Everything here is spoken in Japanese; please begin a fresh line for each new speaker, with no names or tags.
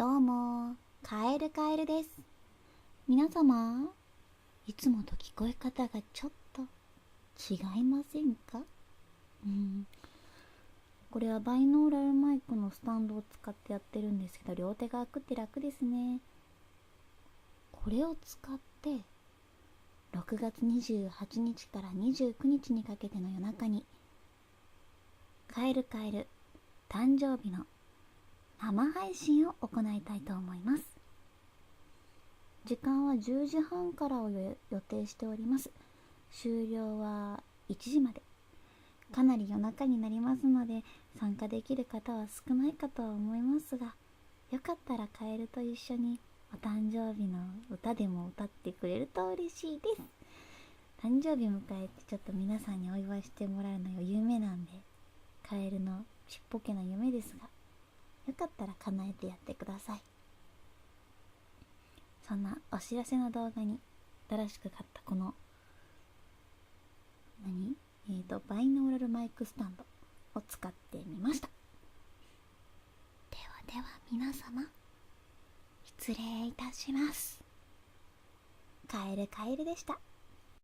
どうも、カエルカエルです。皆様、いつもと聞こえ方がちょっと違いませんか？これはバイノーラルマイクのスタンドを使ってやってるんですけど、両手が空くって楽ですね。これを使って6月28日から29日にかけての夜中にカエルカエル誕生日の生配信を行いたいと思います。時間は10時半からを予定しております。終了は1時まで。かなり夜中になりますので、参加できる方は少ないかとは思いますが、よかったらカエルと一緒にお誕生日の歌でも歌ってくれると嬉しいです。誕生日迎えてちょっと皆さんにお祝いしてもらうのが夢なんで、カエルのちっぽけな夢ですが、よかったら叶えてやってください。そんなお知らせの動画に新しく買ったこのバイノーラルマイクスタンドを使ってみました。ではでは皆様、失礼いたします。カエルカエルでした。